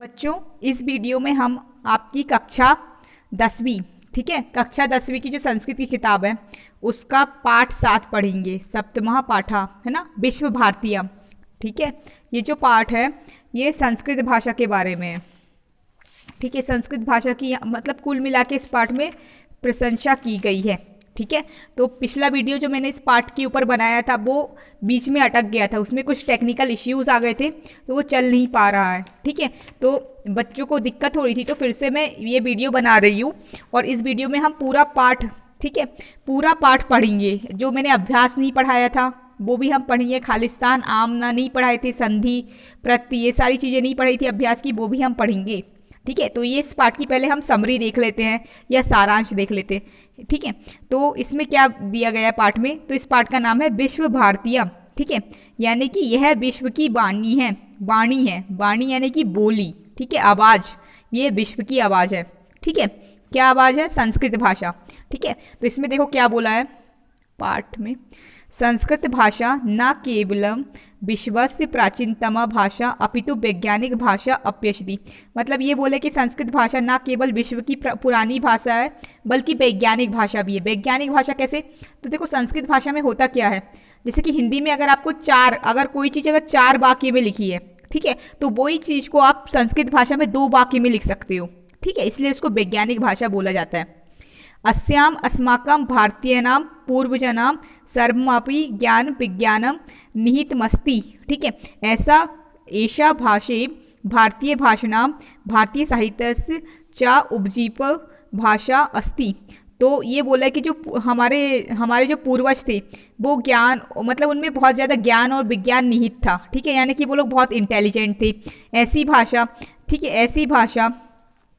बच्चों, इस वीडियो में हम आपकी कक्षा 10वीं, ठीक है, कक्षा 10वीं की जो संस्कृत की किताब है उसका पाठ 7 पढ़ेंगे। सप्तमः पाठा है ना, विश्व भारतीय। ठीक है, ये जो पाठ है ये संस्कृत भाषा के बारे में है। ठीक है, संस्कृत भाषा की मतलब कुल मिला के इस पाठ में प्रशंसा की गई है। ठीक है, तो पिछला वीडियो जो मैंने इस पाठ के ऊपर बनाया था वो बीच में अटक गया था, उसमें कुछ टेक्निकल इश्यूज आ गए थे तो वो चल नहीं पा रहा है। ठीक है, तो बच्चों को दिक्कत हो रही थी तो फिर से मैं ये वीडियो बना रही हूँ और इस वीडियो में हम पूरा पाठ, ठीक है, पूरा पाठ पढ़ेंगे। जो मैंने अभ्यास नहीं पढ़ाया था वो भी हम पढ़ेंगे। खालिस्तान, आमना नहीं पढ़ाए थे, संधि, प्रत्यय, ये सारी चीज़ें नहीं पढ़ाई थी अभ्यास की, वो भी हम पढ़ेंगे। ठीक है, तो ये इस पाठ की पहले हम समरी देख लेते हैं या सारांश देख लेते हैं। ठीक है, तो इसमें क्या दिया गया है पाठ में, तो इस पाठ का नाम है विश्व भारतीय। ठीक है, यानी कि यह विश्व की वाणी है। वाणी है, वाणी यानी कि बोली। ठीक है, आवाज़, ये विश्व की आवाज़ है। ठीक है, क्या आवाज़ है? संस्कृत भाषा। ठीक है, तो इसमें देखो क्या बोला है पाठ में, संस्कृत भाषा न केवलम विश्वस्य प्राचीनतमा भाषा अपितु वैज्ञानिक भाषा अप्यशति। मतलब ये बोले कि संस्कृत भाषा ना केवल विश्व की पुरानी भाषा है बल्कि वैज्ञानिक भाषा भी है। वैज्ञानिक भाषा कैसे? तो देखो संस्कृत भाषा में होता क्या है, जैसे कि हिंदी में अगर आपको अगर कोई चीज़ अगर 4 वाक्य में लिखी है, ठीक है, तो वही चीज़ को आप संस्कृत भाषा में 2 वाक्य में लिख सकते हो। ठीक है, इसलिए उसको वैज्ञानिक भाषा बोला जाता है। अस्याम अस्माकं भारतीयानां पूर्वजनां सर्वमपि ज्ञान विज्ञानम निहितमस्ति। ठीक है, ऐसा भाषे भारतीय भाषणां भारतीय साहित्यस्य च उपजीव भाषा अस्ति। तो ये बोला है कि जो हमारे जो पूर्वज थे वो ज्ञान, मतलब उनमें बहुत ज़्यादा ज्ञान और विज्ञान निहित था। ठीक है, यानी कि वो लोग बहुत इंटेलिजेंट थे। ऐसी भाषा, ठीक है, ऐसी भाषा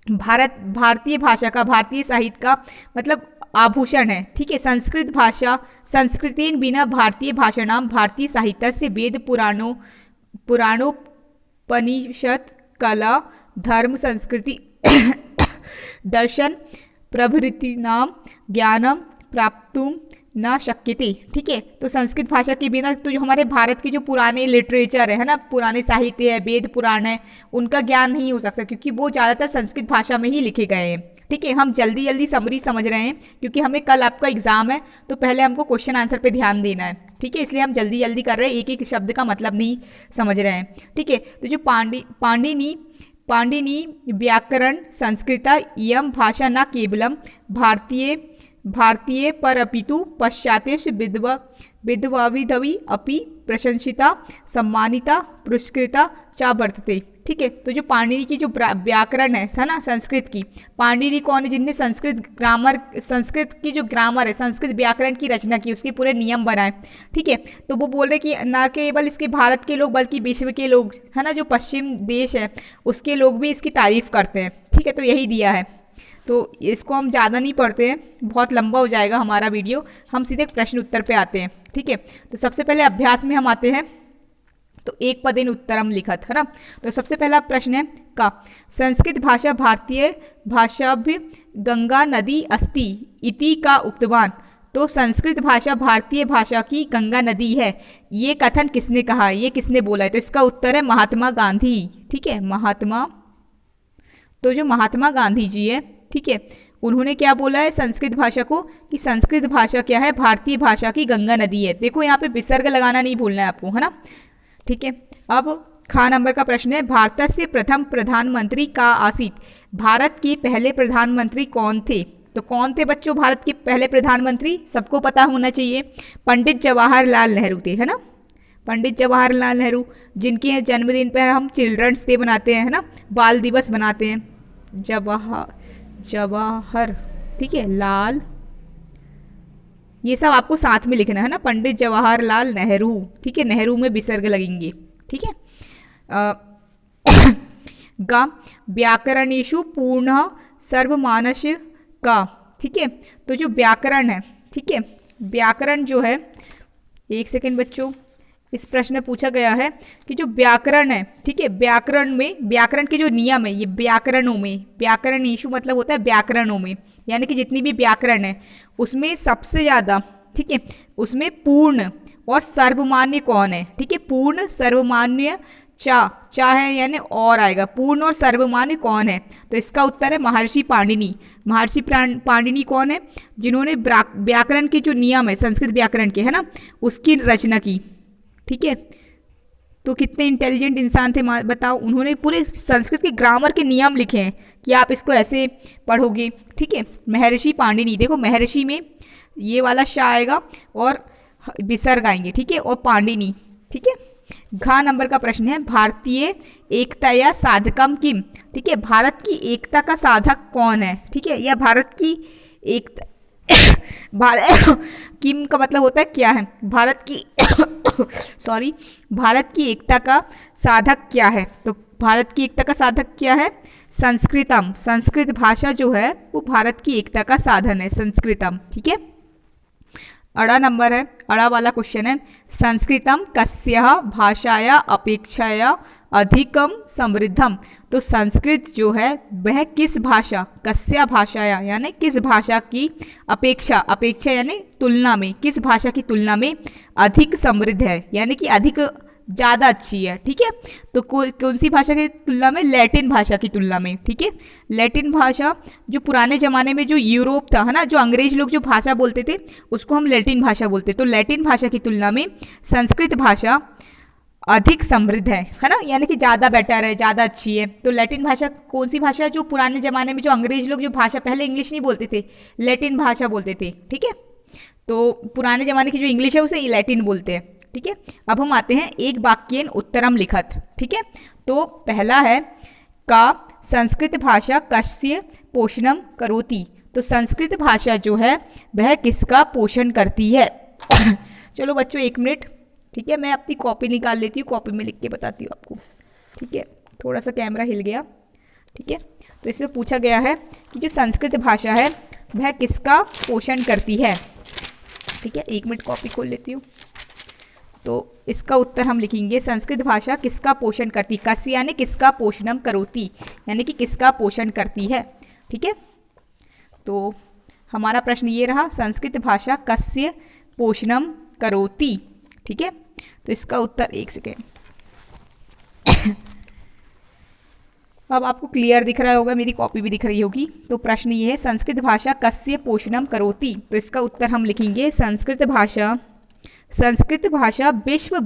भारतीय भाषा का, भारतीय साहित्य का मतलब आभूषण है। ठीक है, संस्कृत भाषा संस्कृतेन बिना भारतीय भाषाणाम भारतीय साहित्य से वेद पुराणोपनिषद कला धर्म संस्कृति दर्शन प्रभृतीनां ज्ञानम प्राप्तुम न शक्यते। ठीक है, तो संस्कृत भाषा के बिना तो जो हमारे भारत के जो पुराने लिटरेचर है ना, पुराने साहित्य है, वेद पुराण है, उनका ज्ञान नहीं हो सकता क्योंकि वो ज़्यादातर संस्कृत भाषा में ही लिखे गए हैं। ठीक है, हम जल्दी जल्दी समरी समझ रहे हैं क्योंकि हमें कल आपका एग्जाम है तो पहले हमको क्वेश्चन आंसर पे ध्यान देना है। ठीक है, इसलिए हम जल्दी जल्दी कर रहे हैं, एक एक शब्द का मतलब नहीं समझ रहे हैं। ठीक है, तो जो पाणिनि व्याकरण संस्कृता इयं भाषा न केवलम भारतीय पर अपितु पाश्चात्येश विद्वाविधवी अपि प्रशंसिता सम्मानिता पुरस्कृता च वर्तते। ठीक है, तो जो पाणिनि की जो व्याकरण है ना संस्कृत की, पाणिनि कौन है? जिनने संस्कृत की जो ग्रामर है, संस्कृत व्याकरण की रचना की, उसके पूरे नियम बनाए। ठीक है, तो वो बोल रहे कि ना केवल इसके भारत के लोग बल्कि विश्व के लोग है ना, जो पश्चिम देश है उसके लोग भी इसकी तारीफ करते हैं। ठीक है, तो यही दिया है, तो इसको हम ज़्यादा नहीं पढ़ते हैं, बहुत लंबा हो जाएगा हमारा वीडियो, हम सीधे प्रश्न उत्तर पे आते हैं। ठीक है, तो सबसे पहले अभ्यास में हम आते हैं, तो एक पदेन उत्तरम लिखत है ना। तो सबसे पहला प्रश्न है का संस्कृत भाषा भारतीय भाषाभ्य गंगा नदी अस्ति इति का उक्तवान। तो संस्कृत भाषा भारतीय भाषा की गंगा नदी है, ये कथन किसने कहा, ये किसने बोला है? तो इसका उत्तर है महात्मा गांधी। ठीक है, तो जो महात्मा गांधी जी है, ठीक है, उन्होंने क्या बोला है संस्कृत भाषा को, कि संस्कृत भाषा क्या है? भारतीय भाषा की गंगा नदी है। देखो यहाँ पे विसर्ग लगाना नहीं भूलना है आपको, है ना। ठीक है, अब खा नंबर का प्रश्न है, भारत से प्रथम प्रधानमंत्री का आसीत। भारत के पहले प्रधानमंत्री कौन थे? तो कौन थे बच्चों भारत के पहले प्रधानमंत्री? सबको पता होना चाहिए, पंडित जवाहरलाल नेहरू थे, है ना। पंडित जवाहरलाल नेहरू, जिनके जन्मदिन पर हम चिल्ड्रंस डे बनाते हैं, है ना, बाल दिवस बनाते हैं। जवाहर, ठीक है, लाल, ये सब आपको साथ में लिखना है ना, पंडित जवाहरलाल नेहरू। ठीक है, नेहरू में विसर्ग लगेंगे। ठीक है, गा व्याकरणेषु पूर्ण सर्वमानस का। ठीक है, तो जो व्याकरण है, ठीक है, व्याकरण जो है, एक सेकेंड बच्चों, इस प्रश्न में पूछा गया है कि जो व्याकरण है, ठीक है, व्याकरण के जो नियम है, ये व्याकरणों में, व्याकरणेषु मतलब होता है व्याकरणों में, यानी कि जितनी भी व्याकरण है उसमें सबसे ज़्यादा, ठीक है, उसमें पूर्ण और सर्वमान्य कौन है? ठीक है, पूर्ण, सर्वमान्य, चा, चा है यानी और आएगा। पूर्ण और सर्वमान्य कौन है? तो इसका उत्तर है महर्षि पाणिनि। महर्षि पाणिनि कौन है? जिन्होंने व्याकरण के जो नियम है संस्कृत व्याकरण के, है ना, उसकी रचना की। ठीक है, तो कितने इंटेलिजेंट इंसान थे बताओ। उन्होंने पूरे संस्कृत के ग्रामर के नियम लिखे हैं कि आप इसको ऐसे पढ़ोगे। ठीक है, महर्षि पाणिनि। देखो महर्षि में ये वाला श आएगा और विसर्ग आएंगे। ठीक है, और पाणिनि। ठीक है, घ नंबर का प्रश्न है भारतीय एकता या साधकम किम। ठीक है, भारत की एकता का साधक कौन है? ठीक है, या भारत की एकता भारत किम का मतलब होता है क्या है? भारत की सॉरी, भारत की एकता का साधक क्या है? तो भारत की एकता का साधक क्या है? संस्कृतम। संस्कृत भाषा जो है वो भारत की एकता का साधन है, संस्कृतम। ठीक है, अड़ा नंबर है, अड़ा वाला क्वेश्चन है संस्कृतम कस्या भाषाया अपेक्षाया अधिकम समृद्धम। तो संस्कृत जो है वह किस भाषा, कस्या भाषाया यानी किस भाषा की अपेक्षा, अपेक्षा यानी तुलना में, किस भाषा की तुलना में अधिक समृद्ध है, यानी कि अधिक ज़्यादा अच्छी है। ठीक है, तो कौन सी भाषा की तुलना में? लैटिन भाषा की तुलना में। ठीक है, लैटिन भाषा जो पुराने ज़माने में जो यूरोप था, है ना, जो अंग्रेज लोग जो भाषा बोलते थे उसको हम लैटिन भाषा बोलते। तो लैटिन भाषा की तुलना में संस्कृत भाषा अधिक समृद्ध है ना, यानी कि ज़्यादा बेटर है, ज़्यादा अच्छी है। तो लैटिन भाषा कौन सी भाषा है? जो पुराने ज़माने में जो अंग्रेज लोग जो भाषा, पहले इंग्लिश नहीं बोलते थे, लैटिन भाषा बोलते थे। ठीक है, तो पुराने ज़माने की जो इंग्लिश है उसे लैटिन बोलते हैं। ठीक है, अब हम आते हैं एक वाक्येन उत्तरम लिखत। ठीक है, तो पहला है का संस्कृत भाषा कस्य पोषणम करोति। तो संस्कृत भाषा जो है वह किसका पोषण करती है? चलो बच्चों 1 मिनट। ठीक है, मैं अपनी कॉपी निकाल लेती हूँ, कॉपी में लिख के बताती हूँ आपको। ठीक है, थोड़ा सा कैमरा हिल गया। ठीक है, तो इसमें पूछा गया है कि जो संस्कृत भाषा है वह किसका पोषण करती है। ठीक है, 1 मिनट कॉपी खोल लेती हूँ। तो इसका उत्तर हम लिखेंगे संस्कृत भाषा किसका पोषण करती, कस्य यानी किसका पोषणम करोति, यानी कि किसका पोषण करती है। ठीक है, तो हमारा प्रश्न ये रहा, संस्कृत भाषा कस्य पोषणम करोति। ठीक है, तो इसका उत्तर 1 सेकेंड। अब आपको क्लियर दिख रहा होगा, मेरी कॉपी भी दिख रही होगी। तो प्रश्न ये है संस्कृत भाषा कस्य पोषणम करोति। तो इसका उत्तर हम लिखेंगे संस्कृत भाषा विश्व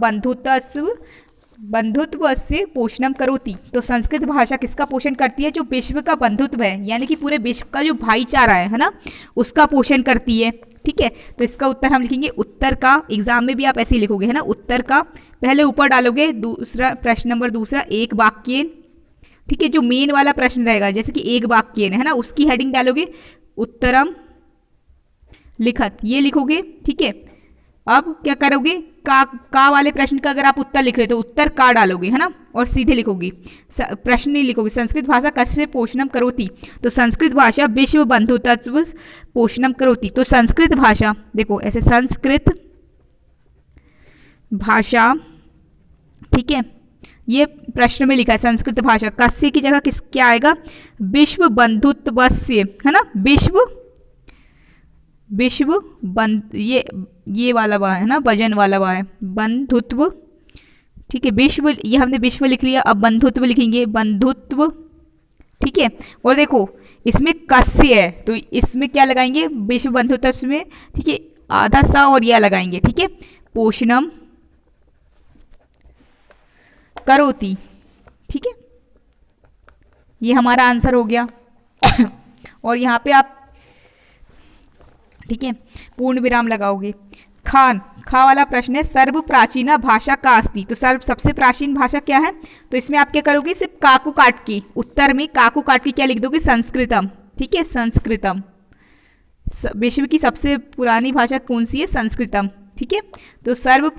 बंधुत्व से पोषणम करोति। तो संस्कृत भाषा किसका पोषण करती है? जो विश्व का बंधुत्व है, यानी कि पूरे विश्व का जो भाईचारा है ना, उसका पोषण करती है। ठीक है, तो इसका उत्तर हम लिखेंगे उत्तर का। एग्जाम में भी आप ऐसे ही लिखोगे, है ना, उत्तर का पहले ऊपर डालोगे, दूसरा प्रश्न नंबर दूसरा एक वाक्येन। ठीक है, जो मेन वाला प्रश्न रहेगा जैसे कि एक वाक्येन है ना, उसकी हेडिंग डालोगे उत्तरम लिखत, ये लिखोगे। ठीक है, अब क्या करोगे, का वाले प्रश्न का अगर आप उत्तर लिख रहे तो उत्तर का डालोगे, है ना, और सीधे लिखोगे, प्रश्न नहीं लिखोगे। संस्कृत भाषा कस्य पोषणम करोति। तो संस्कृत भाषा विश्व बंधुत्व पोषणम करोति। तो संस्कृत भाषा, देखो ऐसे संस्कृत भाषा, ठीक है, ये प्रश्न में लिखा है संस्कृत भाषा, कस्य की जगह किस क्या आएगा? विश्व बंधुत्व से, है ना, विश्व बंध, ये वाला वाह है ना, वजन वाला वाह है, बंधुत्व। ठीक है, विश्व, ये हमने विश्व लिख लिया, अब बंधुत्व लिखेंगे, बंधुत्व। ठीक है, और देखो इसमें कस्य है तो इसमें क्या लगाएंगे? विश्व बंधुत्व में, ठीक है, आधा सा और यह लगाएंगे। ठीक है, पोषणम करोति। ठीक है, ये हमारा आंसर हो गया। और यहाँ पे आप, ठीक है, पूर्ण विराम लगाओगे। खा वाला प्रश्न है सर्व प्राचीना भाषा का अस्ति। तो सबसे प्राचीन भाषा क्या है? तो इसमें आप क्या करोगे? सिर्फ का को काट के, उत्तर में का को काट के क्या लिख दोगे? संस्कृतम। ठीक है, संस्कृतम। विश्व की सबसे पुरानी भाषा कौन सी है? संस्कृतम। ठीक है, तो सर्व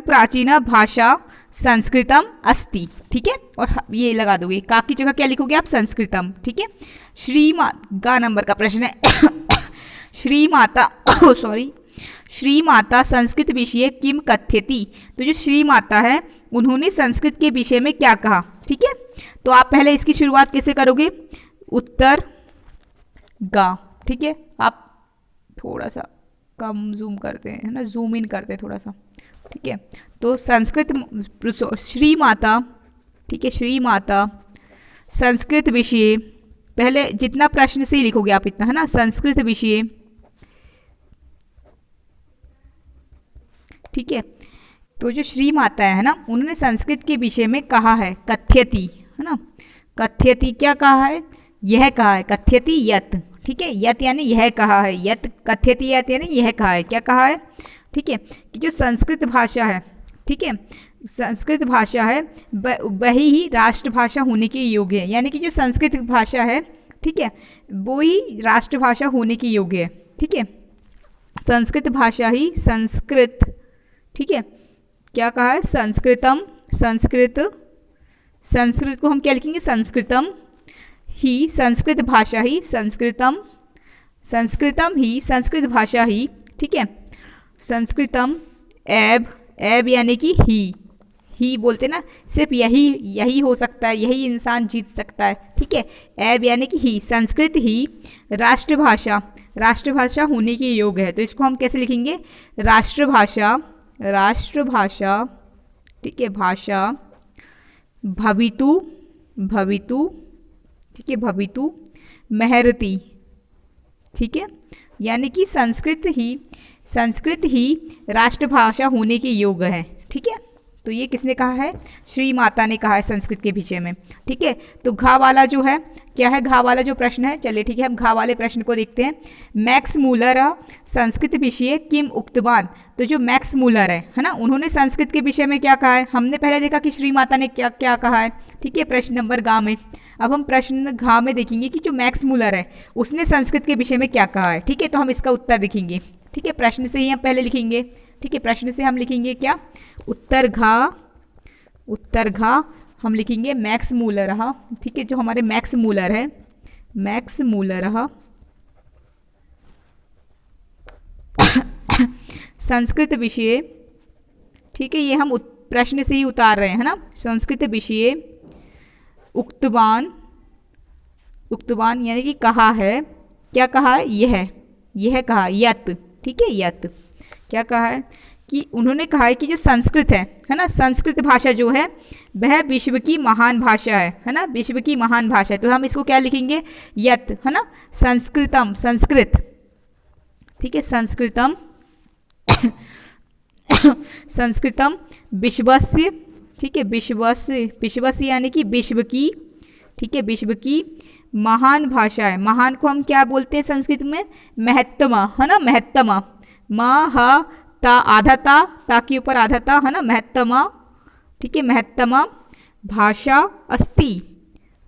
प्राचीना भाषा संस्कृतम अस्ति। ठीक है, और ये लगा दोगे, का की जगह क्या लिखोगे आप? संस्कृतम। ठीक है, गा नंबर का प्रश्न है श्री माता संस्कृत विषय किम कथ्यति। तो जो श्री माता है उन्होंने संस्कृत के विषय में क्या कहा? ठीक है, तो आप पहले इसकी शुरुआत कैसे करोगे? उत्तर गा। ठीक है, आप थोड़ा सा कम जूम करते हैं, है ना, जूम इन करते हैं थोड़ा सा। ठीक है। तो संस्कृत श्री माता, ठीक है, श्री माता संस्कृत विषय, पहले जितना प्रश्न से ही लिखोगे आप इतना, है ना, संस्कृत विषय, ठीक है। तो जो श्री माता है ना, उन्होंने संस्कृत के विषय में कहा है, कथ्यति, है ना, कथ्यति क्या कहा है, यह कहा है, कथ्यति यत, ठीक है, यत यानी यह कहा है, यत कथ्यति यत यानी यह कहा है, क्या कहा है, ठीक है, कि जो संस्कृत भाषा है, ठीक है, संस्कृत भाषा है वही ही राष्ट्रभाषा होने के योग्य है, यानी कि जो संस्कृत भाषा है, ठीक है, वो ही राष्ट्रभाषा होने के योग्य है, ठीक है, संस्कृत भाषा ही संस्कृत, ठीक है, क्या कहा है, संस्कृतम, संस्कृत, संस्कृत को हम क्या लिखेंगे, संस्कृतम ही, संस्कृत भाषा ही संस्कृतम, संस्कृतम ही संस्कृत भाषा ही, ठीक है, संस्कृतम एब, एब यानी कि ही बोलते ना, सिर्फ यही हो सकता है, यही इंसान जीत सकता है, ठीक है, एब यानी कि ही, संस्कृत ही राष्ट्रभाषा, राष्ट्रभाषा होने के योग्य है। तो इसको हम कैसे लिखेंगे, राष्ट्रभाषा, राष्ट्रभाषा, ठीक है, भाषा भवितु, भवितु, ठीक है, भवितु महरति, ठीक है, यानी कि संस्कृत ही राष्ट्रभाषा होने के योग्य है, ठीक है। तो ये किसने कहा है, श्री माता ने कहा है संस्कृत के विषय में, ठीक है। तो घा वाला जो है क्या है, घा वाला जो प्रश्न है, चलिए ठीक है, हम घा वाले प्रश्न को देखते हैं। मैक्स मूलर संस्कृत विषय किम उक्तवान, तो जो मैक्स मूलर है ना, उन्होंने संस्कृत के विषय में क्या कहा है, हमने पहले देखा कि श्री माता ने क्या क्या कहा है, ठीक है, प्रश्न नंबर घा में। अब हम प्रश्न घा में देखेंगे कि जो मैक्स मूलर है उसने संस्कृत के विषय में क्या कहा है, ठीक है। तो हम इसका उत्तर लिखेंगे, ठीक है, प्रश्न से ही हम पहले लिखेंगे, ठीक है, प्रश्न से हम लिखेंगे क्या, उत्तर घा, उत्तर घा हम लिखेंगे मैक्स मूलर, ठीक है, जो हमारे मैक्स मूलर है, मैक्स मूलर संस्कृत विषय, ठीक है, ये हम प्रश्न से ही उतार रहे हैं, है ना, संस्कृत विषय उक्तवान, उक्तवान यानी कि कहा है, क्या कहा है, यह कहा, यत, ठीक है, यत क्या कहा है, कि उन्होंने कहा है कि जो संस्कृत है ना, संस्कृत भाषा जो है वह विश्व की महान भाषा है ना, विश्व की महान भाषा है। तो हम इसको क्या लिखेंगे, यत, है ना, संस्कृतम, संस्कृत, ठीक है, संस्कृतम संस्कृतम विश्वस्य, ठीक है, विश्वस्य, विश्वस्य यानी कि विश्व की, ठीक है, विश्व की महान भाषा है। महान को हम क्या बोलते हैं संस्कृत में, महत्तमा, है ना, महत्तमा, महा ता आधा ता के ऊपर आधा ता, है ना, महत्तमा, ठीक है, महत्तमा भाषा अस्ति,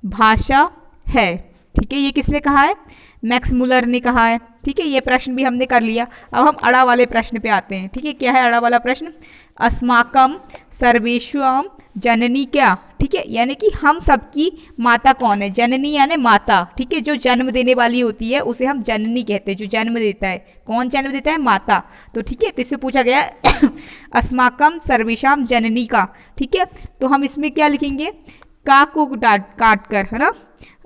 भाषा है, ठीक है, ये किसने कहा है, मैक्स मूलर ने कहा है, ठीक है। ये प्रश्न भी हमने कर लिया। अब हम अड़ा वाले प्रश्न पे आते हैं, ठीक है, क्या है अड़ा वाला प्रश्न, अस्माकम सर्वेषां जननी क्या, ठीक है, यानी कि हम सबकी माता कौन है, जननी यानी माता, ठीक है, जो जन्म देने वाली होती है उसे हम जननी कहते हैं, जो जन्म देता है, कौन जन्म देता है, माता। तो ठीक है, तो इससे पूछा गया अस्माकम सर्वेषां जननी का, ठीक है। तो हम इसमें क्या लिखेंगे, का को काट कर, है ना,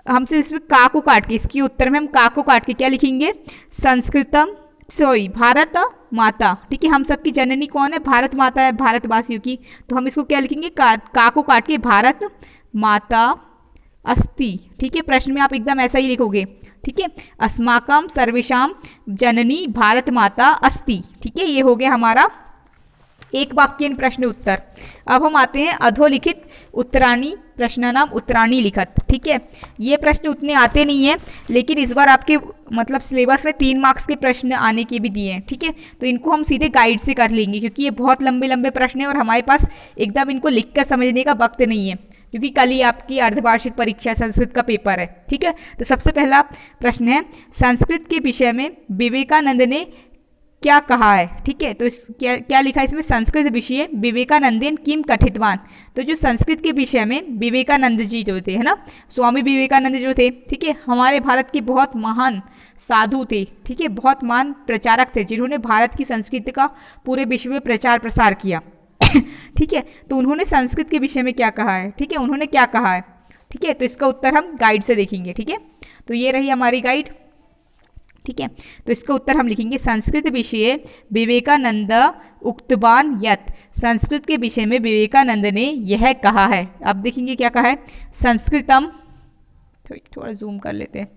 हमसे इसमें का को काट के, इसके उत्तर में हम का को काट के क्या लिखेंगे, संस्कृतम, सॉरी भारत माता, ठीक है, हम सबकी जननी कौन है, भारत माता है, भारतवासियों की। तो हम इसको क्या लिखेंगे, का को काट के भारत माता अस्ति, ठीक है, प्रश्न में आप एकदम ऐसा ही लिखोगे, ठीक है, अस्माकम सर्वेषां जननी भारत माता अस्ति, ठीक है, ये हो गया हमारा एक वाक्यन प्रश्न उत्तर। अब हम आते हैं अधोलिखित उत्तराणी प्रश्न नाम उत्तराणी लिखत, ठीक है। ये प्रश्न उतने आते नहीं हैं, लेकिन इस बार आपके मतलब सिलेबस में 3 मार्क्स के प्रश्न आने के भी दिए हैं, ठीक है। तो इनको हम सीधे गाइड से कर लेंगे, क्योंकि ये बहुत लंबे लंबे प्रश्न हैं और हमारे पास एकदम इनको लिखकर समझने का वक्त नहीं है, क्योंकि कल ही आपकी अर्धवार्षिक परीक्षा संस्कृत का पेपर है, ठीक है। तो सबसे पहला प्रश्न है, संस्कृत के विषय में विवेकानंद ने क्या कहा है, ठीक है। तो क्या लिखा है इसमें, संस्कृत विषय विवेकानंदेन किम कथितवान। तो जो संस्कृत के विषय में विवेकानंद जी जो थे, है ना, स्वामी विवेकानंद जो थे, ठीक है, हमारे भारत के बहुत महान साधु थे, ठीक है, बहुत महान प्रचारक थे, जिन्होंने भारत की संस्कृति का पूरे विश्व में प्रचार प्रसार किया ठीक है। तो उन्होंने संस्कृत के विषय में क्या कहा है, ठीक है, उन्होंने क्या कहा है, ठीक है। तो इसका उत्तर हम गाइड से देखेंगे, ठीक है। तो ये रही हमारी गाइड, ठीक है, तो इसका उत्तर हम लिखेंगे संस्कृत विषय विवेकानंद उक्तवान यत्, संस्कृत के विषय में विवेकानंद ने यह कहा है। अब देखेंगे क्या कहा है, संस्कृतम, थोड़ा जूम कर लेते हैं,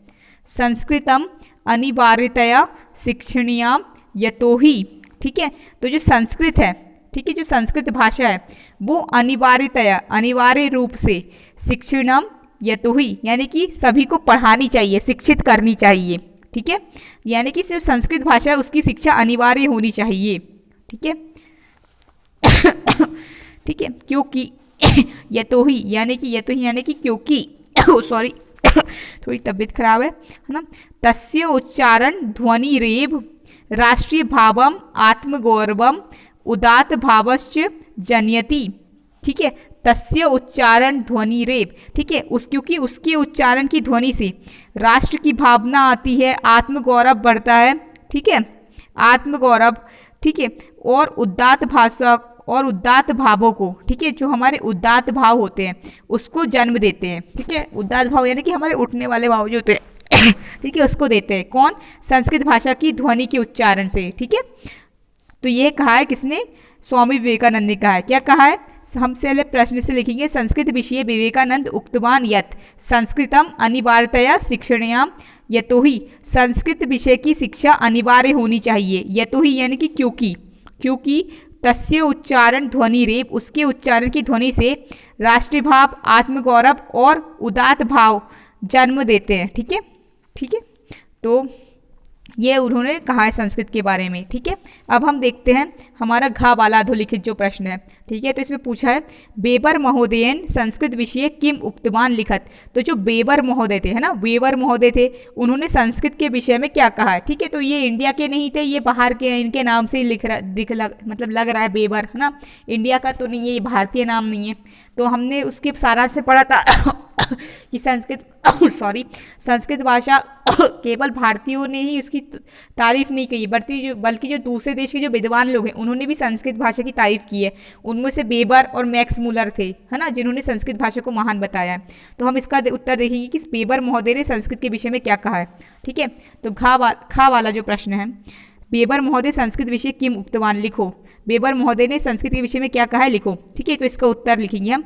संस्कृतम अनिवार्यतया शिक्षणीया यतोहि, ठीक है, तो जो संस्कृत है, ठीक है, जो संस्कृत भाषा है वो अनिवार्यतया, अनिवार्य रूप से शिक्षणम यतोहि यानी कि सभी को पढ़ानी चाहिए, शिक्षित करनी चाहिए, ठीक है, यानी कि जो संस्कृत भाषा है उसकी शिक्षा अनिवार्य होनी चाहिए, ठीक है ठीक है, क्योंकि यतोहि यानी कि क्योंकि सॉरी थोड़ी तबीयत खराब है ना, तस्य उच्चारण ध्वनि रेव राष्ट्रीय भावम आत्मगौरवम उदात भावश्च जनयति, ठीक है, तस्य उच्चारण ध्वनि रेव, ठीक है, क्योंकि उसके उच्चारण की ध्वनि से राष्ट्र की भावना आती है, आत्मगौरव बढ़ता है, ठीक है, आत्मगौरव, ठीक है, और उदात भाषा और उदात भावों को, ठीक है, जो हमारे उदात भाव होते हैं उसको जन्म देते हैं, ठीक है, उदात भाव यानी कि हमारे उठने वाले भाव जो होते हैं ठीक है, उसको देते हैं कौन, संस्कृत भाषा की ध्वनि के उच्चारण से, ठीक है। तो ये कहा है किसने, स्वामी विवेकानंद ने कहा है। क्या कहा है, हम पहले प्रश्न से लिखेंगे, संस्कृत विषय विवेकानंद उक्तवान यत् संस्कृतम अनिवार्यतया शिक्षणीयाम यतोहि, संस्कृत विषय की शिक्षा अनिवार्य होनी चाहिए, यतोहि यानी कि क्योंकि तस्य उच्चारण ध्वनि रेप, उसके उच्चारण की ध्वनि से राष्ट्रीय भाव, आत्मगौरव और उदात भाव जन्म देते हैं, ठीक है, ठीक है, तो ये उन्होंने कहा है संस्कृत के बारे में, ठीक है। अब हम देखते हैं हमारा घा वाला अधोलिखित जो प्रश्न है, ठीक है, तो इसमें पूछा है बेबर महोदयन संस्कृत विषय किम उक्तवान लिखत, तो जो बेबर महोदय थे, है ना, वेबर महोदय थे, उन्होंने संस्कृत के विषय में क्या कहा है, ठीक है, तो ये इंडिया के नहीं थे, ये बाहर के, इनके नाम से मतलब लग रहा है बेबर, है ना, इंडिया का तो नहीं है, ये भारतीय नाम नहीं है। तो हमने उसके सारांश से पढ़ा था कि संस्कृत भाषा केवल भारतीयों ने ही उसकी तारीफ नहीं की, बल्कि जो दूसरे देश के जो विद्वान लोग हैं उन्होंने भी संस्कृत भाषा की तारीफ की है, उनमें से बेबर और मैक्स मूलर थे, है ना, जिन्होंने संस्कृत भाषा को महान बताया है। तो हम इसका उत्तर देखेंगे कि बेबर महोदय ने संस्कृत के विषय में क्या कहा है, ठीक है। तो खा वाला जो प्रश्न है, बेबर महोदय संस्कृत विषय किम उक्तवान, लिखो, बेबर महोदय ने संस्कृत के विषय में क्या कहा है, लिखो, ठीक है। तो इसका उत्तर लिखेंगे हम,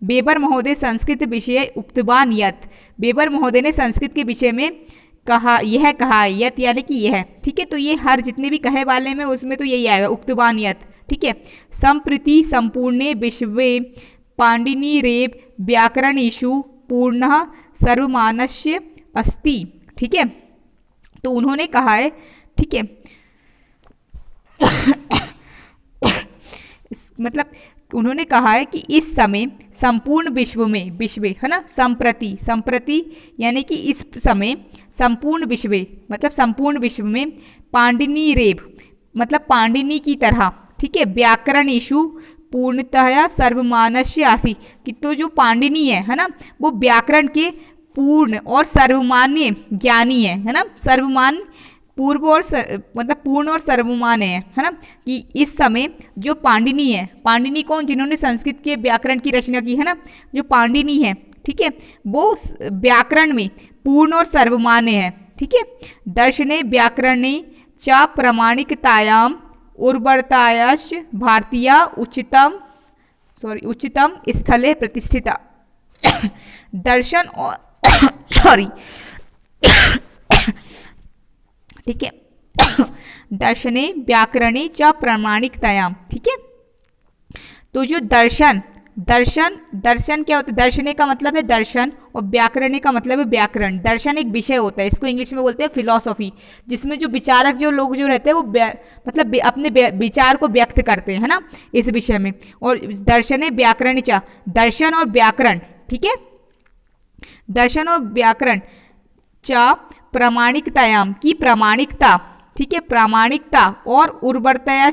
बेबर महोदय संस्कृत विषय उक्तवान यत्, बेबर महोदय ने संस्कृत के विषय में कहा, यह कहा है, यत् यानी कि यह, ठीक है, तो ये हर जितने भी कहे वाले में उसमें तो यही आएगा, उक्तवान यत्, ठीक है। संप्रति संपूर्णे विश्वे पाणिनि रेव व्याकरणेषु पूर्णः सर्वमानस्य अस्ति, ठीक है, तो उन्होंने कहा है, ठीक है मतलब उन्होंने कहा है कि इस समय संपूर्ण विश्व में, विश्व है ना, संप्रति यानी कि इस समय संपूर्ण विश्व मतलब संपूर्ण विश्व में पाणिनि रेव मतलब पाणिनि की तरह, ठीक है, व्याकरणेषु पूर्णतया सर्वमानस्य आसी, कि तो जो पाणिनि है ना, वो व्याकरण के पूर्ण और सर्वमान्य ज्ञानी है ना, सर्वमान पूर्व और मतलब पूर्ण और सर्वमान है ना, कि इस समय जो पाणिनि है, पाणिनि कौन, जिन्होंने संस्कृत के व्याकरण की रचना की है ना, जो पाणिनि है, ठीक है, वो व्याकरण में पूर्ण और सर्वमान्य है, ठीक है। दर्शने व्याकरणे च प्रामाणिकतायाम उर्वरतायाश्च भारतीय उच्चतम स्थले प्रतिष्ठिता दर्शन और ठीक है दर्शने व्याकरणे च प्रामाणिकतायाम, ठीक है। तो जो दर्शन क्या होता है, दर्शने का मतलब है दर्शन और व्याकरणे का मतलब है व्याकरण। दर्शन एक विषय होता है, इसको इंग्लिश में बोलते हैं फिलॉसफी, जिसमें जो विचारक जो लोग जो रहते हैं वो मतलब अपने विचार को व्यक्त करते हैं, है ना, इस विषय में। और दर्शने व्याकरणे च, दर्शन और व्याकरण, ठीक है, दर्शन और व्याकरण च प्रामाणिकतायाम की प्रामाणिकता, ठीक है, प्रामाणिकता और उर्वरतया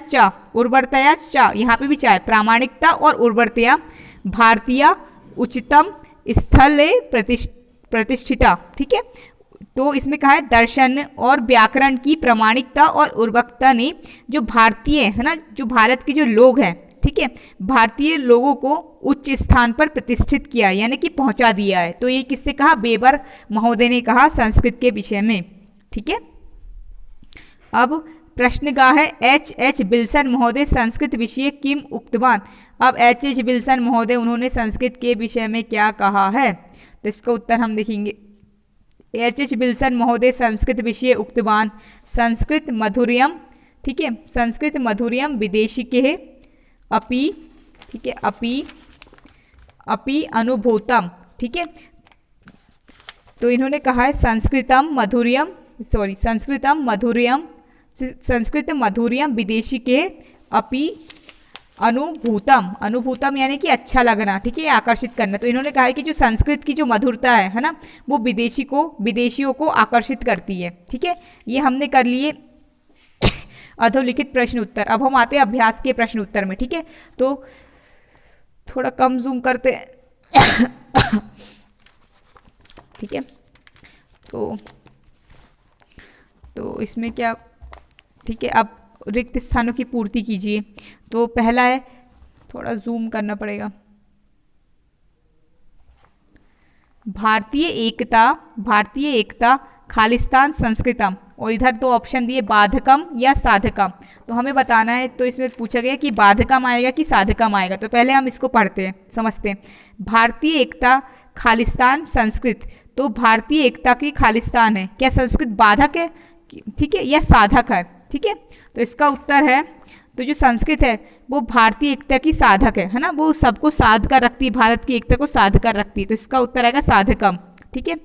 यहाँ पे भी चाहे प्रामाणिकता और उर्वरतया भारतीय उच्चतम स्थले प्रतिष्ठिता, ठीक है। तो इसमें कहा है दर्शन और व्याकरण की प्रामाणिकता और उर्वरकता ने जो भारतीय है ना, जो भारत के जो लोग हैं, ठीक है, भारतीय लोगों को उच्च स्थान पर प्रतिष्ठित किया, यानी कि पहुंचा दिया है। तो ये किसने कहा, बेबर महोदय ने कहा संस्कृत के विषय में, ठीक है। अब प्रश्नगाह है H. बिल्सन महोदय संस्कृत विषय किम उक्तवान। अब H. बिल्सन महोदय उन्होंने संस्कृत के विषय में क्या कहा है, तो इसका उत्तर हम देखेंगे। H. बिल्सन महोदय संस्कृत विषय उक्तवान संस्कृत मधुर्यम, ठीक है, संस्कृत मधुर्यम विदेशिके अपि, ठीक है, अपि अनुभूतम, ठीक है। तो इन्होंने कहा है संस्कृत मधुर्यम विदेशिके अपि अनुभूतम यानी कि अच्छा लगना, ठीक है, आकर्षित करना। तो इन्होंने कहा है कि जो संस्कृत की जो मधुरता है ना, वो विदेशियों को आकर्षित करती है, ठीक है। ये हमने कर लिए अधोलिखित प्रश्न उत्तर। अब हम आते हैं अभ्यास के प्रश्न उत्तर में, ठीक है। तो थोड़ा कम जूम करते हैं ठीक है। तो इसमें क्या, ठीक है, अब रिक्त स्थानों की पूर्ति कीजिए। तो पहला है, थोड़ा जूम करना पड़ेगा, भारतीय एकता खालिस्तान संस्कृतम, और इधर दो ऑप्शन दिए बाधकम या साधकम। तो हमें बताना है, तो इसमें पूछा गया कि बाधकम आएगा कि साधकम आएगा। तो पहले हम इसको पढ़ते हैं, समझते हैं। भारतीय एकता खालिस्तान संस्कृत, तो भारतीय एकता की खालिस्तान है, क्या संस्कृत बाधक है, ठीक है, या साधक है, ठीक है। तो इसका उत्तर है, तो जो संस्कृत है वो भारतीय एकता की साधक है ना, वो सबको साध कर रखती है, भारत की एकता को साध कर रखती है। तो इसका उत्तर आएगा साधकम, ठीक है।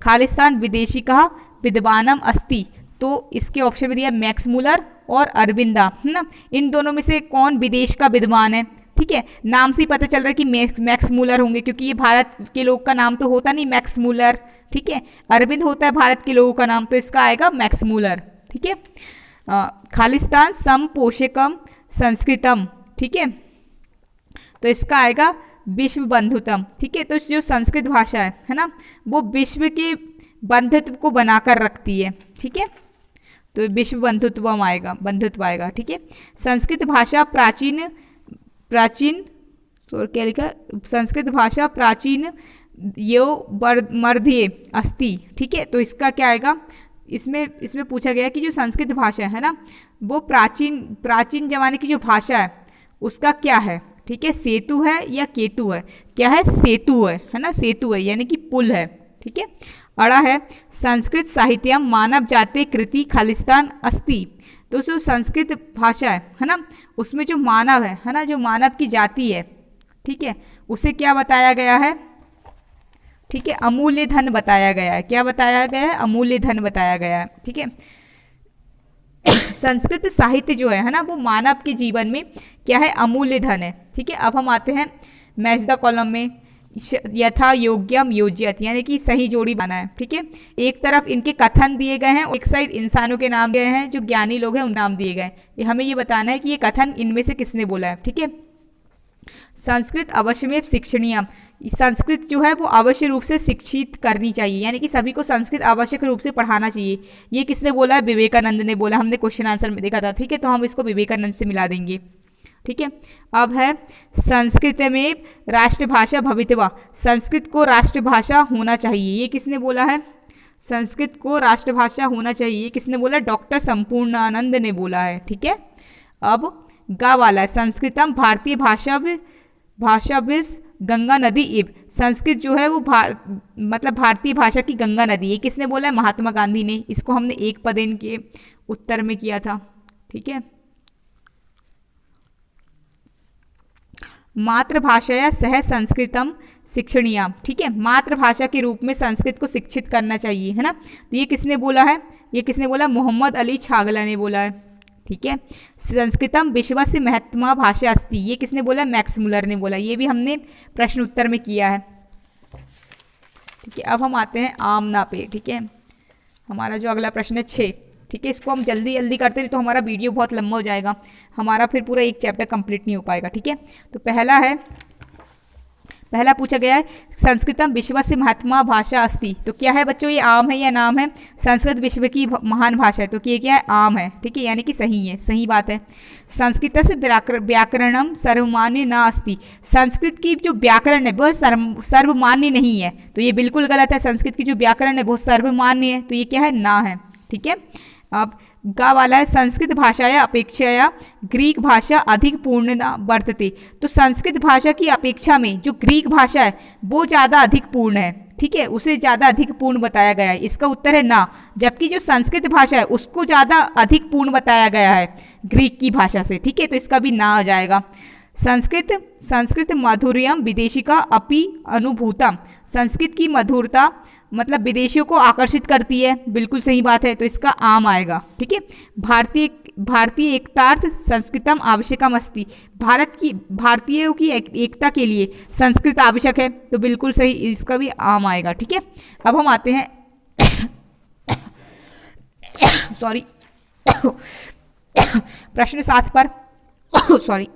खालिस्तान विदेशी का विद्वानम अस्ति, तो इसके ऑप्शन में दिया मैक्स मुलर और अरविंदा, है ना। इन दोनों में से कौन विदेश का विद्वान है, ठीक है। नाम से ही पता चल रहा है कि मैक्स मुलर होंगे, क्योंकि ये भारत के लोग का नाम तो होता नहीं मैक्स मुलर, ठीक है। अरविंद होता है भारत के लोगों का नाम, तो इसका आएगा मैक्स मुलर, ठीक है। खालिस्तान समपोषकम संस्कृतम, ठीक है, तो इसका आएगा विश्व बंधुत्म, ठीक है। तो जो संस्कृत भाषा है ना, वो विश्व के बंधुत्व को बनाकर रखती है, ठीक है। तो विश्व बंधुत्व आएगा, ठीक है। संस्कृत भाषा प्राचीन तो क्या लिखा, संस्कृत भाषा प्राचीन यो मर्ध्य अस्ति, ठीक है। तो इसका क्या आएगा, इसमें पूछा गया कि जो संस्कृत भाषा है ना, वो प्राचीन जमाने की जो भाषा है उसका क्या है, ठीक है, सेतु है या केतु है, क्या है, सेतु है ना, सेतु है यानी कि पुल है, ठीक है। अड़ा है संस्कृत साहित्यम मानव जाति कृति खालिस्तान अस्ति, तो जो संस्कृत भाषा है ना, उसमें जो मानव है ना, जो मानव की जाति है, ठीक है, उसे क्या बताया गया है, ठीक है, अमूल्य धन बताया गया है। क्या बताया गया है, अमूल्य धन बताया गया है, ठीक है। संस्कृत साहित्य जो है ना, वो मानव के जीवन में क्या है, अमूल्य धन है, ठीक है। अब हम आते हैं मैच द कॉलम में, यथा योग्यम योज्यत, यानी कि सही जोड़ी बना है, ठीक है। एक तरफ इनके कथन दिए गए हैं, एक साइड इंसानों के नाम दिए हैं, जो ज्ञानी लोग हैं उन नाम दिए गए। हमें ये बताना है कि ये कथन इनमें से किसने बोला है, ठीक है। संस्कृत अवश्यमेव शिक्षणीय, संस्कृत जो है वो अवश्य रूप से शिक्षित करनी चाहिए, यानी कि सभी को संस्कृत आवश्यक रूप से पढ़ाना चाहिए। ये किसने बोला है, विवेकानंद ने बोला, हमने क्वेश्चन आंसर में देखा था, ठीक है। तो हम इसको विवेकानंद से मिला देंगे, ठीक है। अब है संस्कृत में राष्ट्रभाषा भवितव्य, संस्कृत को राष्ट्रभाषा होना चाहिए, ये किसने बोला है, संस्कृत को राष्ट्रभाषा होना चाहिए, किसने बोला, डॉक्टर संपूर्णानंद ने बोला है, ठीक है। अब गा वाला है संस्कृतम भारतीय भाषा गंगा नदी इव, संस्कृत जो है वो मतलब भारतीय भाषा की गंगा नदी, ये किसने बोला है, महात्मा गांधी ने। इसको हमने एक पदेन के उत्तर में किया था, ठीक है। मातृभाषा सह संस्कृतम शिक्षणीय, ठीक है, मातृभाषा के रूप में संस्कृत को शिक्षित करना चाहिए, है ना। तो ये किसने बोला है, ये किसने बोला, मोहम्मद अली छागला ने बोला है, ठीक है। संस्कृतम विश्वस्य महत्तमा भाषा अस्ति, ये किसने बोला, मैक्स मुलर ने बोला, ये भी हमने प्रश्न उत्तर में किया है, ठीक है। अब हम आते हैं आमना पे, ठीक है। हमारा जो अगला प्रश्न है 6, ठीक है। इसको हम जल्दी जल्दी करते हैं तो हमारा वीडियो बहुत लंबा हो जाएगा, हमारा फिर पूरा एक चैप्टर कंप्लीट नहीं हो पाएगा, ठीक है। तो पहला पूछा गया है संस्कृतम विश्वस्य महात्मा भाषा अस्ति, तो क्या है बच्चों ये आम है या नाम है? संस्कृत विश्व की महान भाषा है, तो ये क्या है? आम है, ठीक है, यानी कि सही है, सही बात है। संस्कृतस्य व्याकरणम सर्वमान्य न अस्ति, संस्कृत की जो व्याकरण है वो सर्वमान्य नहीं है, तो ये बिल्कुल गलत है। संस्कृत की जो व्याकरण है वो सर्वमान्य है, तो ये क्या है? ना है, ठीक है। अब गा वाला है संस्कृत भाषाया अपेक्षाया ग्रीक भाषा अधिक पूर्णता वर्तते, तो संस्कृत भाषा की अपेक्षा में जो ग्रीक भाषा है वो ज़्यादा अधिक पूर्ण है, ठीक है, उसे ज़्यादा अधिक पूर्ण बताया गया है। इसका उत्तर है ना, जबकि जो संस्कृत भाषा है उसको ज़्यादा अधिक पूर्ण बताया गया है ग्रीक की भाषा से, ठीक है, तो इसका भी ना आ जाएगा। संस्कृत माधुर्यम विदेशिका अपि अनुभूतम, संस्कृत की मधुरता मतलब विदेशियों को आकर्षित करती है, बिल्कुल सही बात है, तो इसका आम आएगा, ठीक है। भारतीय एकतार्थ संस्कृतम आवश्यकम अस्ति, भारतीयों की एकता के लिए संस्कृत आवश्यक है, तो बिल्कुल सही, इसका भी आम आएगा, ठीक है। अब हम आते हैं सॉरी प्रश्न 7 पर सॉरी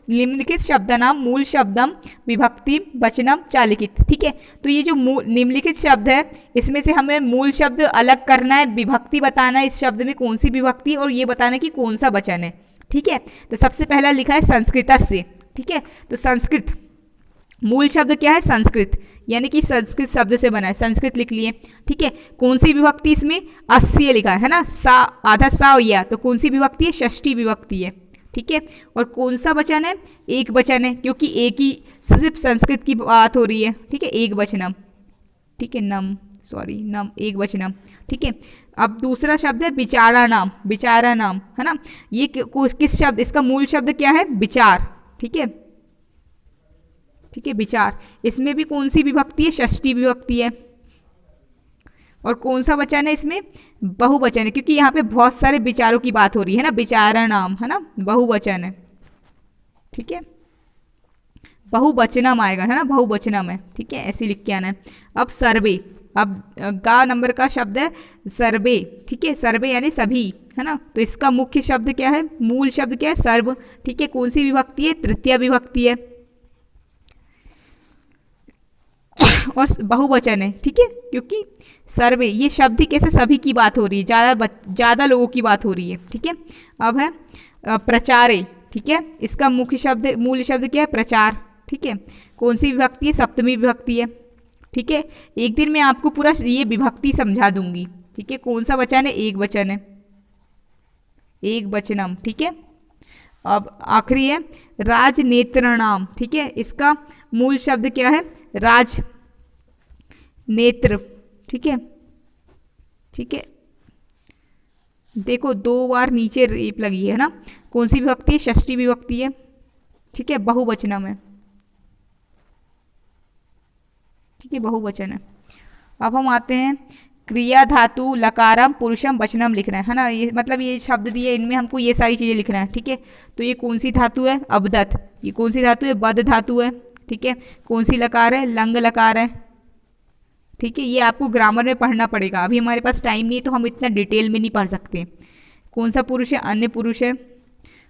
निम्नलिखित शब्दानाम मूल शब्दम विभक्ति वचनम चालिकित, ठीक है, तो ये जो निम्नलिखित शब्द है इसमें से हमें मूल शब्द अलग करना है, विभक्ति बताना है इस शब्द में कौन सी विभक्ति है और ये बताना है कि कौन सा वचन है, ठीक है। तो सबसे पहला लिखा है संस्कृतस्य, ठीक है, तो संस्कृत मूल शब्द क्या है? संस्कृत, यानी कि संस्कृत शब्द से बना है, संस्कृत लिख लिए, ठीक है। कौन सी विभक्ति इसमें? अस्य लिखा है ना, सा आधा सा या, तो कौन सी विभक्ति है? षष्ठी विभक्ति है, ठीक है। और कौन सा वचन है? एक वचन है, क्योंकि एक ही सिर्फ संस्कृत की बात हो रही है, ठीक है, एक वचनम, ठीक है, नम एक वचनम, ठीक है। अब दूसरा शब्द है विचारा नाम, है ना, ये किस शब्द, इसका मूल शब्द क्या है? विचार, ठीक है, ठीक है, विचार, इसमें भी कौन सी विभक्ति है? षष्ठी विभक्ति है। और कौन सा वचन है इसमें? बहुवचन है, क्योंकि यहाँ पे बहुत सारे विचारों की बात हो रही है ना, विचारा नाम, है ना, बहुवचन है, ठीक है, बहुवचनम आएगा, है ना, बहुवचनम है, ठीक है, ऐसे लिख के आना है। अब सर्वे, अब गा नंबर का शब्द है सर्वे, ठीक है, सर्वे यानी सभी, है ना, तो इसका मुख्य शब्द क्या है? मूल शब्द क्या है? सर्व, ठीक है, कौन सी विभक्ति है? तृतीय विभक्ति है और बहुवचन है, ठीक है, क्योंकि सर्वे ये शब्द ही कैसे सभी की बात हो रही है, ज़्यादा लोगों की बात हो रही है, ठीक है। अब है प्रचारे, ठीक है, इसका मुख्य शब्द मूल शब्द क्या है? प्रचार, ठीक है, कौन सी विभक्ति है? सप्तमी विभक्ति है, ठीक है। एक दिन मैं आपको पूरा ये विभक्ति समझा दूंगी, ठीक है। कौन सा वचन है? एक वचन है, एक वचनम, ठीक है। अब आखिरी है राजनेत्रणाम, ठीक है, इसका मूल शब्द क्या है? राज नेत्र, ठीक है, ठीक है, देखो 2 बार नीचे रेप लगी है ना, कौन सी विभक्ति है? षष्ठी विभक्ति है, ठीक है, बहुवचनम है, ठीक है, बहुवचन है। अब हम आते हैं क्रिया धातु लकारम पुरुषम वचनम लिखना है ना, ये मतलब ये शब्द दिए, इनमें हमको ये सारी चीज़ें लिखना है, ठीक है। तो ये कौन सी धातु है? अबदत, ये कौन सी धातु है? बद धातु है, ठीक है, कौन सी लकार है? लंग लकार है, ठीक है, ये आपको ग्रामर में पढ़ना पड़ेगा, अभी हमारे पास टाइम नहीं है तो हम इतना डिटेल में नहीं पढ़ सकते। कौन सा पुरुष है? अन्य पुरुष है,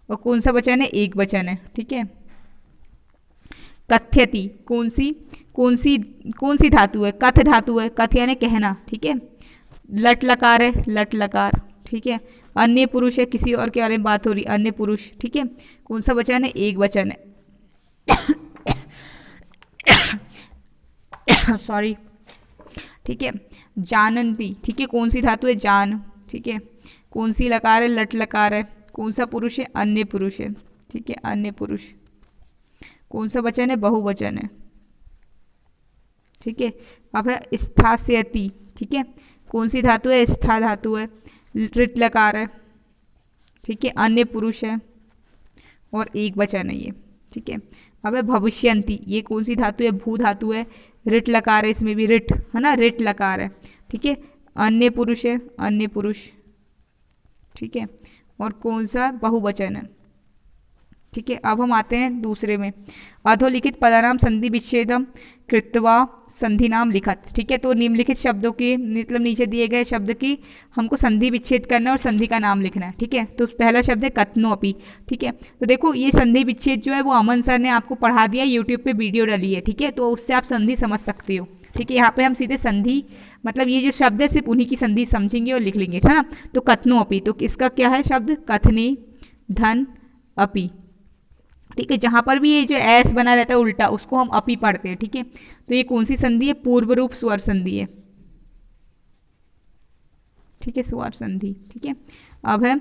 और कौन सा वचन है? एक वचन है, ठीक है। कथ्यति, कौन सी धातु है? कथ धातु है, कथ यानी कहना, ठीक है। लट लकार है, लट लकार, ठीक है। अन्य पुरुष है, किसी और के बारे में बात हो रही, अन्य पुरुष, ठीक है। कौन सा वचन है? एक वचन है सॉरी, ठीक है। जानंती, ठीक है, कौन सी धातु है? जान, ठीक है। कौन सी लकार है? लट लकार है, कौन सा पुरुष है? अन्य पुरुष है, ठीक है, अन्य पुरुष। कौन सा वचन है? बहुवचन है, ठीक है। अब है स्थास्यति, ठीक है, कौन सी धातु है? स्था धातु है, ऋट लकार है, ठीक है, अन्य पुरुष है और एक वचन है ये, ठीक है। अब है भविष्यंती, ये कौन सी धातु है? भू धातु है, ऋट लकार है, इसमें भी ऋट, है ना, ऋट लकार है, ठीक है, अन्य पुरुष है, अन्य पुरुष, ठीक है, और कौन सा? बहुवचन है, ठीक है। अब हम आते हैं दूसरे में, अधोलिखित पदानाम संधि विच्छेदम कृत्वा संधि नाम लिखत। ठीक है, तो निम्नलिखित शब्दों के मतलब नीचे दिए गए शब्द की हमको संधि विच्छेद करना है और संधि का नाम लिखना है। ठीक है, तो पहला शब्द है कथनोपि। ठीक है, तो देखो ये संधि विच्छेद जो है वो अमन सर ने आपको पढ़ा दिया, यूट्यूब पे वीडियो डाली है। ठीक है, तो उससे आप संधि समझ सकते हो। ठीक है, यहाँ पे हम सीधे संधि मतलब ये जो शब्द है सिर्फ उन्हीं की संधि समझेंगे और लिख लेंगे, है ना। तो कथनोपि, तो इसका क्या है शब्द, कथने धन अपि। ठीक है, जहाँ पर भी ये जो एस बना रहता है उल्टा उसको हम अपी पढ़ते हैं। ठीक है, तो ये कौन सी संधि है, पूर्व रूप स्वर संधि है। ठीक है, स्वर संधि। ठीक है, अब है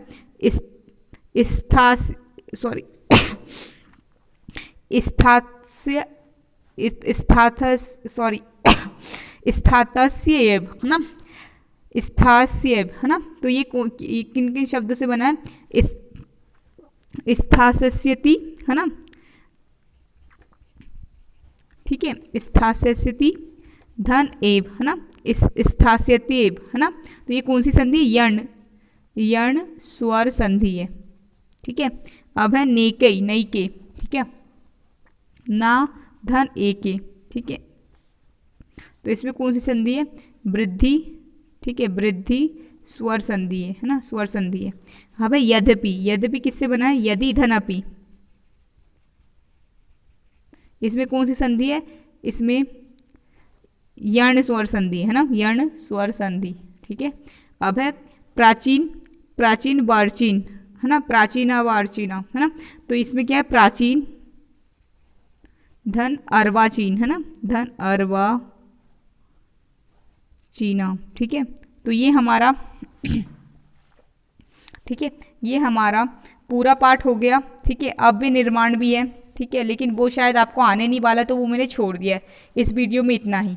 स्थातस्येव, है ना, स्थास्येव, है ना। तो ये किन किन शब्दों से बना है, स्थास्यति, है ना। ठीक है, स्थास्यति धन एव, है ना, स्थास्यति एव, है ना। तो ये कौन सी संधि है, यण, यण स्वर संधि है। ठीक है, अब है नेके, नैके। ठीक है, ना धन एके। ठीक है, तो इसमें कौन सी संधि है, वृद्धि। ठीक है, वृद्धि स्वर संधि है ना, स्वर संधि है। हाँ भाई, यद्यपि, यद्यपि किससे बना है, यदि धन अपि। इसमें कौन सी संधि है, इसमें यण स्वर संधि है ना, यण स्वर संधि। ठीक है, अब है प्राचीन, प्राचीन वार्चीन, है ना, प्राचीना वार्चीना, है ना। तो इसमें क्या है, प्राचीन धन अर्वाचीन, है ना, धन अर्वा चीना। ठीक है, तो ये हमारा ठीक है, ये हमारा पूरा पाठ हो गया। ठीक है, अब भी निर्माण भी है। ठीक है, लेकिन वो शायद आपको आने नहीं वाला तो वो मैंने छोड़ दिया है। इस वीडियो में इतना ही।